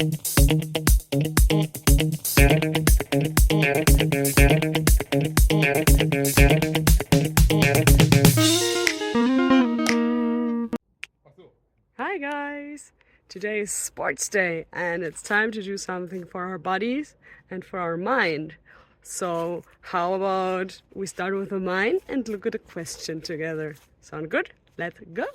Hi guys! Today is sports day and it's time to do something for our bodies and for our mind. So how about we start with the mind and look at a question together? Sound good? Let's go!